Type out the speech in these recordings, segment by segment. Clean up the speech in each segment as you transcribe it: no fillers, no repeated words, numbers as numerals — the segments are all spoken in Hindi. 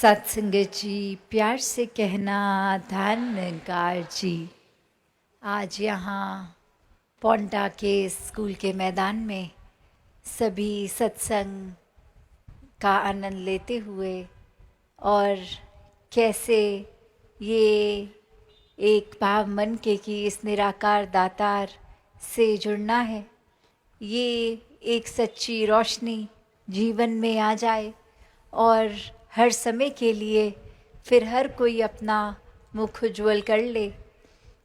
सत्संगत जी, प्यार से कहना धन्यकार जी। आज यहाँ पोंटा के स्कूल के मैदान में सभी सत्संग का आनंद लेते हुए और कैसे ये एक भाव मन के कि इस निराकार दातार से जुड़ना है, ये एक सच्ची रोशनी जीवन में आ जाए और हर समय के लिए फिर हर कोई अपना मुख उज्ज्वल कर ले।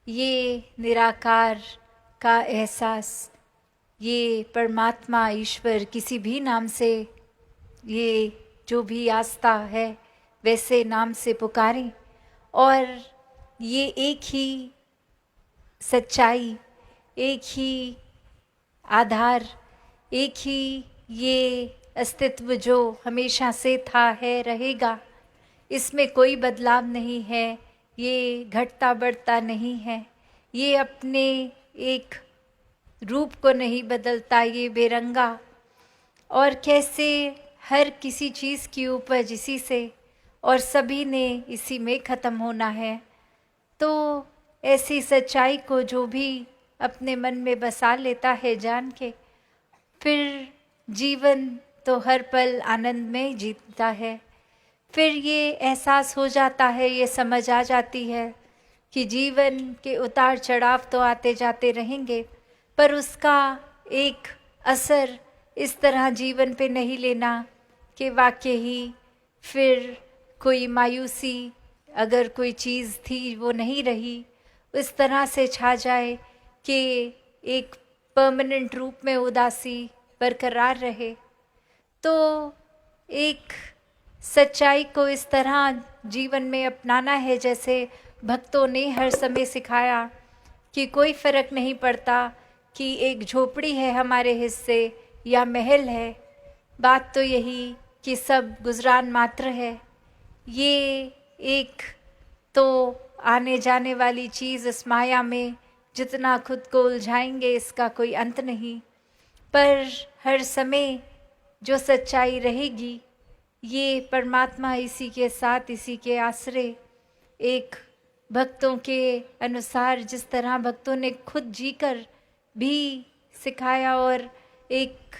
ये निराकार का एहसास, ये परमात्मा ईश्वर किसी भी नाम से, ये जो भी आस्था है वैसे नाम से पुकारें और ये एक ही सच्चाई, एक ही आधार, एक ही ये अस्तित्व जो हमेशा से था है रहेगा, इसमें कोई बदलाव नहीं है, ये घटता बढ़ता नहीं है, ये अपने एक रूप को नहीं बदलता, ये बेरंगा। और कैसे हर किसी चीज़ की उपज इसी से और सभी ने इसी में ख़त्म होना है। तो ऐसी सच्चाई को जो भी अपने मन में बसा लेता है जान के, फिर जीवन तो हर पल आनंद में जीता है। फिर ये एहसास हो जाता है, ये समझ आ जाती है कि जीवन के उतार चढ़ाव तो आते जाते रहेंगे, पर उसका एक असर इस तरह जीवन पे नहीं लेना कि वाकई ही फिर कोई मायूसी, अगर कोई चीज़ थी वो नहीं रही, इस तरह से छा जाए कि एक परमानेंट रूप में उदासी बरकरार रहे। तो एक सच्चाई को इस तरह जीवन में अपनाना है जैसे भक्तों ने हर समय सिखाया कि कोई फ़र्क नहीं पड़ता कि एक झोपड़ी है हमारे हिस्से या महल है, बात तो यही कि सब गुजरान मात्र है। ये एक तो आने जाने वाली चीज़, इस माया में जितना खुद को उलझाएंगे इसका कोई अंत नहीं, पर हर समय जो सच्चाई रहेगी ये परमात्मा इसी के साथ, इसी के आश्रय, एक भक्तों के अनुसार जिस तरह भक्तों ने खुद जीकर भी सिखाया और एक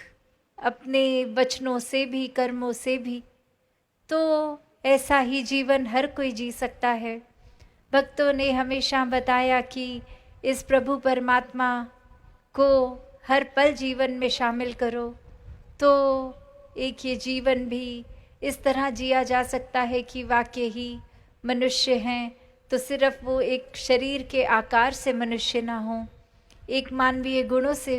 अपने वचनों से भी कर्मों से भी, तो ऐसा ही जीवन हर कोई जी सकता है। भक्तों ने हमेशा बताया कि इस प्रभु परमात्मा को हर पल जीवन में शामिल करो, तो एक ये जीवन भी इस तरह जिया जा सकता है कि वाकई ही मनुष्य हैं तो सिर्फ वो एक शरीर के आकार से मनुष्य ना हो, एक मानवीय गुणों से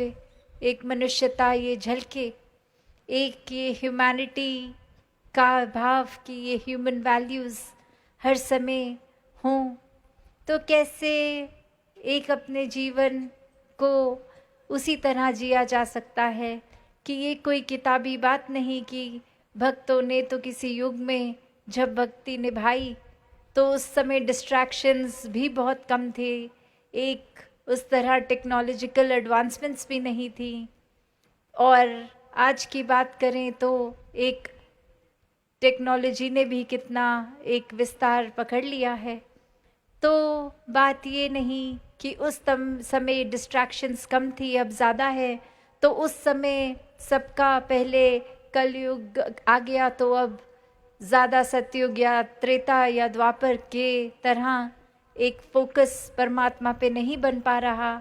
एक मनुष्यता ये झलके, एक ये ह्यूमैनिटी का भाव कि ये ह्यूमन वैल्यूज़ हर समय हों। तो कैसे एक अपने जीवन को उसी तरह जिया जा सकता है कि ये कोई किताबी बात नहीं कि भक्तों ने तो किसी युग में जब भक्ति निभाई तो उस समय डिस्ट्रैक्शंस भी बहुत कम थे, एक उस तरह टेक्नोलॉजिकल एडवांसमेंट्स भी नहीं थी, और आज की बात करें तो एक टेक्नोलॉजी ने भी कितना एक विस्तार पकड़ लिया है। तो बात ये नहीं कि उस समय डिस्ट्रैक्शंस कम थी, अब ज़्यादा है, तो उस समय सबका पहले कलयुग आ गया तो अब ज़्यादा सतयुग या त्रेता या द्वापर के तरह एक फोकस परमात्मा पे नहीं बन पा रहा।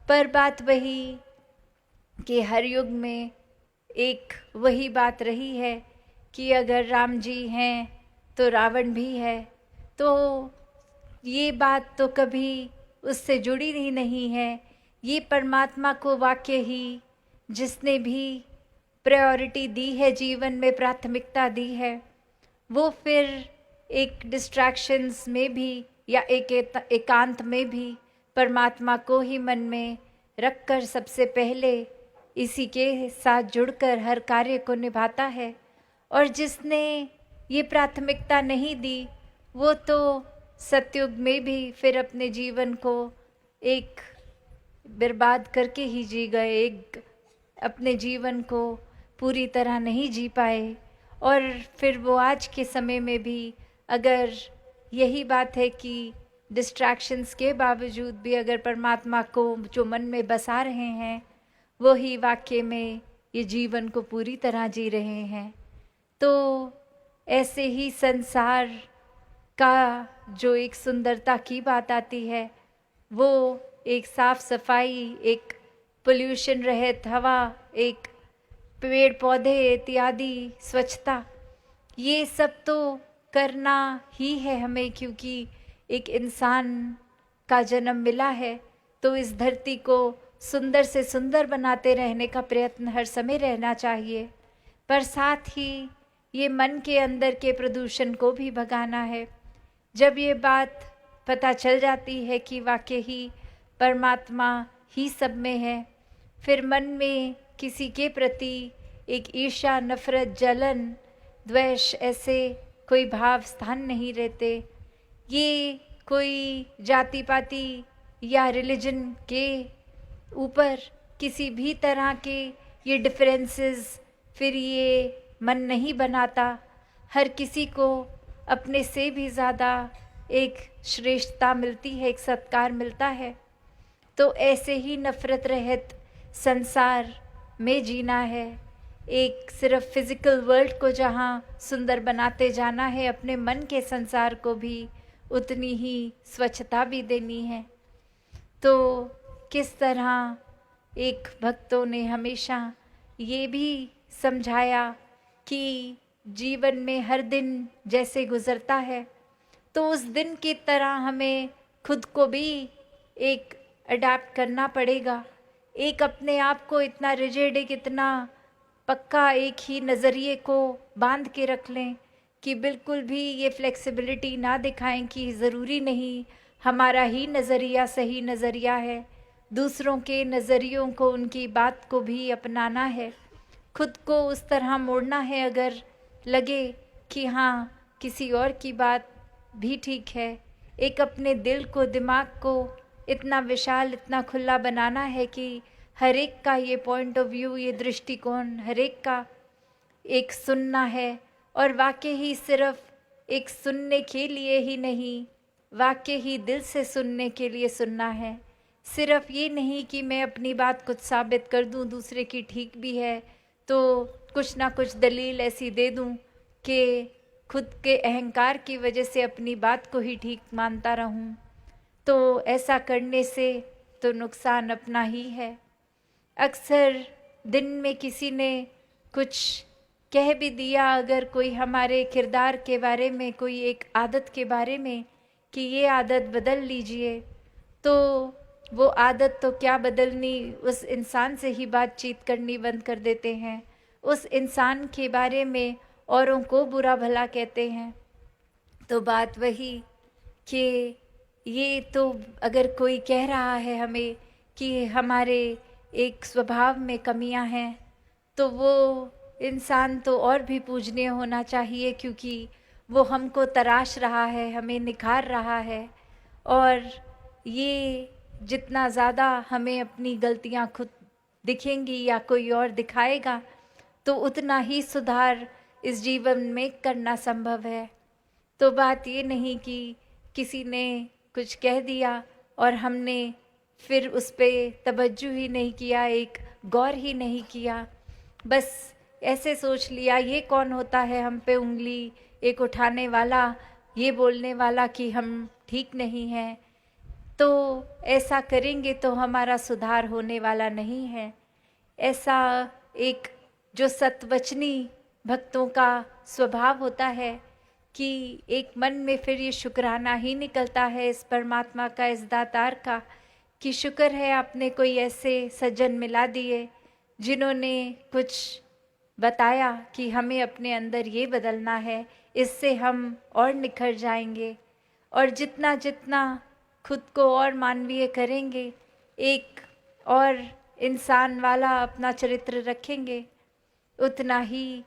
पर बात वही कि हर युग में एक वही बात रही है कि अगर राम जी हैं तो रावण भी है, तो ये बात तो कभी उससे जुड़ी ही नहीं है। ये परमात्मा को वाकई ही जिसने भी प्रायोरिटी दी है, जीवन में प्राथमिकता दी है, वो फिर एक डिस्ट्रैक्शंस में भी या एक एकांत में भी परमात्मा को ही मन में रखकर सबसे पहले इसी के साथ जुड़कर हर कार्य को निभाता है। और जिसने ये प्राथमिकता नहीं दी वो तो सतयुग में भी फिर अपने जीवन को एक बर्बाद करके ही जी गए, एक अपने जीवन को पूरी तरह नहीं जी पाए। और फिर वो आज के समय में भी अगर यही बात है कि डिस्ट्रैक्शंस के बावजूद भी अगर परमात्मा को जो मन में बसा रहे हैं वो ही वाकई में ये जीवन को पूरी तरह जी रहे हैं। तो ऐसे ही संसार का जो एक सुंदरता की बात आती है वो एक साफ सफाई, एक पोल्यूशन रहित हवा, एक पेड़ पौधे इत्यादि स्वच्छता, ये सब तो करना ही है हमें, क्योंकि एक इंसान का जन्म मिला है तो इस धरती को सुंदर से सुंदर बनाते रहने का प्रयत्न हर समय रहना चाहिए। पर साथ ही ये मन के अंदर के प्रदूषण को भी भगाना है। जब ये बात पता चल जाती है कि वाकई ही परमात्मा ही सब में है, फिर मन में किसी के प्रति एक ईर्ष्या, नफरत, जलन, द्वेष ऐसे कोई भाव स्थान नहीं रहते। ये कोई जाति पाति या रिलीजन के ऊपर किसी भी तरह के ये डिफरेंसेस फिर ये मन नहीं बनाता। हर किसी को अपने से भी ज़्यादा एक श्रेष्ठता मिलती है, एक सत्कार मिलता है। तो ऐसे ही नफरत रहित संसार में जीना है। एक सिर्फ फिजिकल वर्ल्ड को जहाँ सुंदर बनाते जाना है, अपने मन के संसार को भी उतनी ही स्वच्छता भी देनी है। तो किस तरह एक भक्तों ने हमेशा ये भी समझाया कि जीवन में हर दिन जैसे गुजरता है तो उस दिन की तरह हमें खुद को भी एक अडेप्ट करना पड़ेगा। एक अपने आप को इतना रिजिड, एक इतना पक्का एक ही नज़रिए को बांध के रख लें कि बिल्कुल भी ये फ्लेक्सिबिलिटी ना दिखाएं कि ज़रूरी नहीं हमारा ही नज़रिया सही नज़रिया है, दूसरों के नज़रियों को, उनकी बात को भी अपनाना है। खुद को उस तरह मोड़ना है अगर लगे कि हाँ किसी और की बात भी ठीक है। एक अपने दिल को, दिमाग को इतना विशाल, इतना खुला बनाना है कि हर एक का ये पॉइंट ऑफ व्यू, ये दृष्टिकोण हर एक का एक सुनना है। और वाकई ही सिर्फ एक सुनने के लिए ही नहीं, वाकई ही दिल से सुनने के लिए सुनना है। सिर्फ ये नहीं कि मैं अपनी बात कुछ साबित कर दूं, दूसरे की ठीक भी है तो कुछ ना कुछ दलील ऐसी दे दूं कि खुद के अहंकार की वजह से अपनी बात को ही ठीक मानता रहूं। तो ऐसा करने से तो नुकसान अपना ही है। अक्सर दिन में किसी ने कुछ कह भी दिया, अगर कोई हमारे किरदार के बारे में, कोई एक आदत के बारे में कि ये आदत बदल लीजिए, तो वो आदत तो क्या बदलनी, उस इंसान से ही बातचीत करनी बंद कर देते हैं। उस इंसान के बारे में औरों को बुरा भला कहते हैं। तो बात वही कि ये तो अगर कोई कह रहा है हमें कि हमारे एक स्वभाव में कमियां हैं तो वो इंसान तो और भी पूजनीय होना चाहिए, क्योंकि वो हमको तराश रहा है, हमें निखार रहा है। और ये जितना ज़्यादा हमें अपनी गलतियां खुद दिखेंगी या कोई और दिखाएगा तो उतना ही सुधार इस जीवन में करना संभव है। तो बात ये नहीं कि किसी ने कुछ कह दिया और हमने फिर उस पर तवज्जो ही नहीं किया, एक गौर ही नहीं किया, बस ऐसे सोच लिया ये कौन होता है हम पे उंगली एक उठाने वाला, ये बोलने वाला कि हम ठीक नहीं हैं। तो ऐसा करेंगे तो हमारा सुधार होने वाला नहीं है। ऐसा एक जो सतवचनी भक्तों का स्वभाव होता है कि एक मन में फिर ये शुक्राना ही निकलता है इस परमात्मा का, इस दातार का, कि शुक्र है आपने कोई ऐसे सज्जन मिला दिए जिन्होंने कुछ बताया कि हमें अपने अंदर ये बदलना है, इससे हम और निखर जाएंगे। और जितना जितना खुद को और मानवीय करेंगे, एक और इंसान वाला अपना चरित्र रखेंगे, उतना ही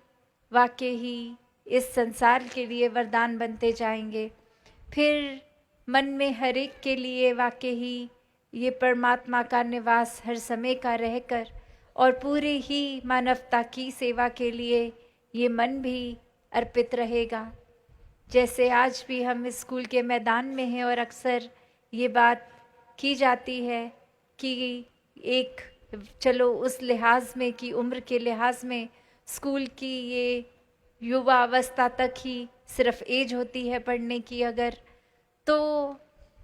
वाकई ही इस संसार के लिए वरदान बनते जाएंगे। फिर मन में हर एक के लिए वाकई ही ये परमात्मा का निवास हर समय का रहकर और पूरी ही मानवता की सेवा के लिए ये मन भी अर्पित रहेगा। जैसे आज भी हम स्कूल के मैदान में हैं और अक्सर ये बात की जाती है कि एक चलो उस लिहाज में कि उम्र के लिहाज में स्कूल की ये युवा अवस्था तक ही सिर्फ एज होती है पढ़ने की, अगर तो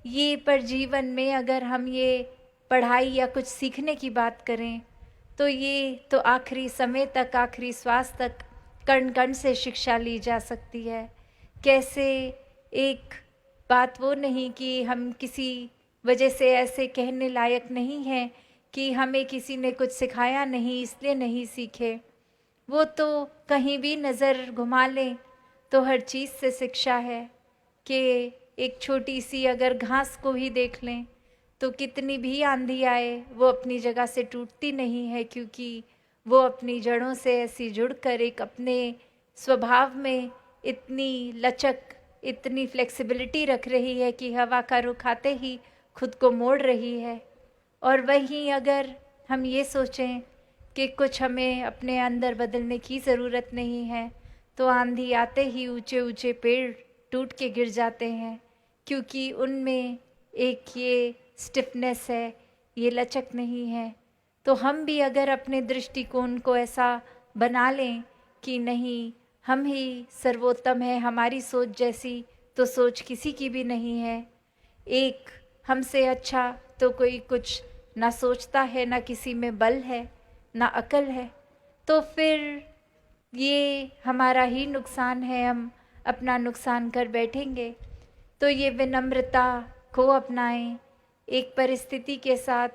ये पर जीवन में अगर हम ये पढ़ाई या कुछ सीखने की बात करें तो ये तो आखिरी समय तक, आखिरी श्वास तक कण कण से शिक्षा ली जा सकती है। कैसे एक बात वो नहीं कि हम किसी वजह से ऐसे कहने लायक नहीं हैं कि हमें किसी ने कुछ सिखाया नहीं इसलिए नहीं सीखे। वो तो कहीं भी नज़र घुमा लें तो हर चीज़ से शिक्षा है कि एक छोटी सी अगर घास को ही देख लें तो कितनी भी आंधी आए वो अपनी जगह से टूटती नहीं है, क्योंकि वो अपनी जड़ों से ऐसी जुड़कर एक अपने स्वभाव में इतनी लचक, इतनी फ्लेक्सिबिलिटी रख रही है कि हवा का रुख आते ही खुद को मोड़ रही है। और वहीं अगर हम ये सोचें कि कुछ हमें अपने अंदर बदलने की ज़रूरत नहीं है तो आंधी आते ही ऊंचे ऊंचे पेड़ टूट के गिर जाते हैं, क्योंकि उनमें एक ये स्टिफनेस है, ये लचक नहीं है। तो हम भी अगर अपने दृष्टिकोण को ऐसा बना लें कि नहीं हम ही सर्वोत्तम है, हमारी सोच जैसी तो सोच किसी की भी नहीं है, एक हमसे अच्छा तो कोई कुछ ना सोचता है, ना किसी में बल है, ना अकल है, तो फिर ये हमारा ही नुकसान है, हम अपना नुकसान कर बैठेंगे। तो ये विनम्रता को अपनाएं, एक परिस्थिति के साथ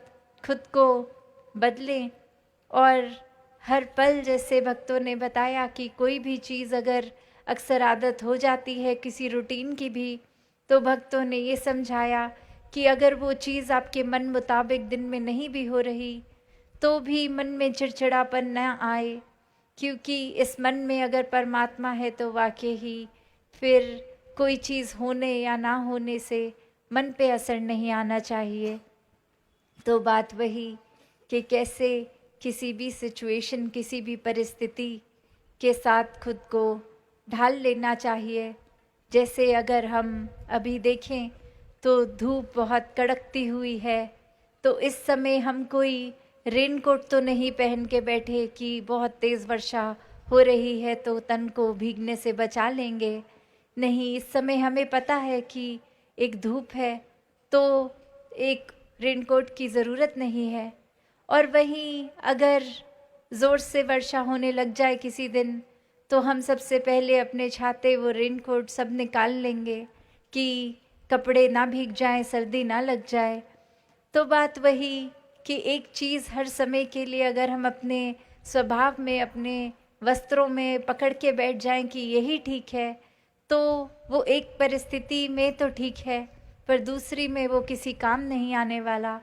खुद को बदलें और हर पल, जैसे भक्तों ने बताया कि कोई भी चीज़ अगर अक्सर आदत हो जाती है किसी रूटीन की भी, तो भक्तों ने ये समझाया कि अगर वो चीज़ आपके मन मुताबिक दिन में नहीं भी हो रही तो भी मन में चिड़चिड़ापन न आए, क्योंकि इस मन में अगर परमात्मा है तो वाकई ही फिर कोई चीज़ होने या ना होने से मन पे असर नहीं आना चाहिए। तो बात वही कि कैसे किसी भी सिचुएशन, किसी भी परिस्थिति के साथ खुद को ढाल लेना चाहिए। जैसे अगर हम अभी देखें तो धूप बहुत कड़कती हुई है, तो इस समय हम कोई रेनकोट तो नहीं पहन के बैठे कि बहुत तेज़ वर्षा हो रही है तो तन को भीगने से बचा लेंगे। नहीं, इस समय हमें पता है कि एक धूप है तो एक रेनकोट की ज़रूरत नहीं है। और वहीं अगर ज़ोर से वर्षा होने लग जाए किसी दिन तो हम सबसे पहले अपने छाते, वो रेनकोट सब निकाल लेंगे कि कपड़े ना भीग जाएं, सर्दी ना लग जाए। तो बात वही कि एक चीज़ हर समय के लिए अगर हम अपने स्वभाव में, अपने वस्त्रों में पकड़ के बैठ जाएं कि यही ठीक है, तो वो एक परिस्थिति में तो ठीक है पर दूसरी में वो किसी काम नहीं आने वाला।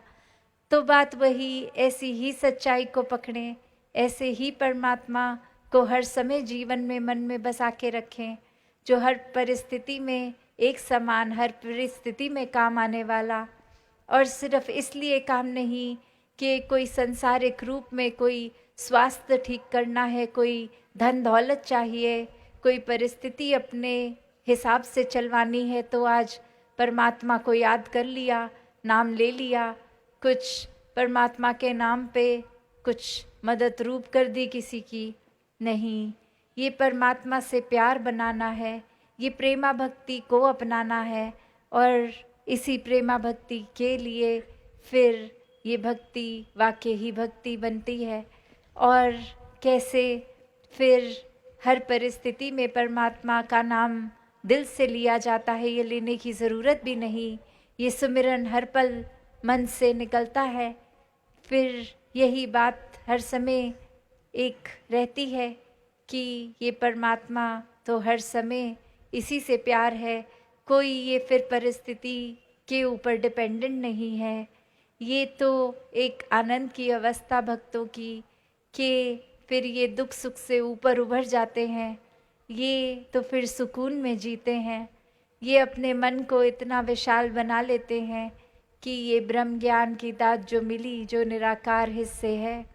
तो बात वही, ऐसी ही सच्चाई को पकड़ें, ऐसे ही परमात्मा को हर समय जीवन में मन में बसा के रखें, जो हर परिस्थिति में एक समान, हर परिस्थिति में काम आने वाला। और सिर्फ इसलिए काम नहीं कि कोई संसारिक रूप में कोई स्वास्थ्य ठीक करना है, कोई धन दौलत चाहिए, कोई परिस्थिति अपने हिसाब से चलवानी है तो आज परमात्मा को याद कर लिया, नाम ले लिया, कुछ परमात्मा के नाम पे कुछ मदद रूप कर दी किसी की। नहीं, ये परमात्मा से प्यार बनाना है, ये प्रेमा भक्ति को अपनाना है और इसी प्रेमा भक्ति के लिए फिर ये भक्ति वाकई ही भक्ति बनती है। और कैसे फिर हर परिस्थिति में परमात्मा का नाम दिल से लिया जाता है, ये लेने की ज़रूरत भी नहीं, ये सुमिरन हर पल मन से निकलता है। फिर यही बात हर समय एक रहती है कि ये परमात्मा तो हर समय इसी से प्यार है, कोई ये फिर परिस्थिति के ऊपर डिपेंडेंट नहीं है। ये तो एक आनंद की अवस्था भक्तों की कि फिर ये दुख सुख से ऊपर उभर जाते हैं, ये तो फिर सुकून में जीते हैं, ये अपने मन को इतना विशाल बना लेते हैं कि ये ब्रह्म ज्ञान की दात जो मिली, जो निराकार हिस्से है,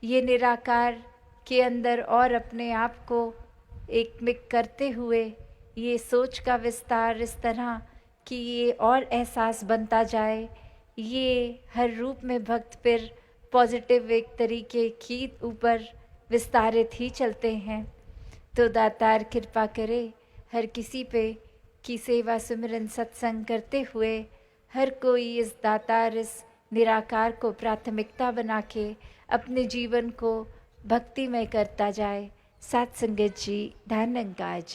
ये निराकार के अंदर और अपने आप को एक मिक करते हुए ये सोच का विस्तार इस तरह कि ये और एहसास बनता जाए, ये हर रूप में भक्त फिर पॉजिटिव एक तरीके की ऊपर विस्तारित ही चलते हैं। तो दातार कृपा करे हर किसी पे की सेवा सुमिरन सत्संग करते हुए हर कोई इस दातार इस निराकार को प्राथमिकता बना के अपने जीवन को भक्तिमय करता जाए। सात संगत जी, धन निरंकार जी।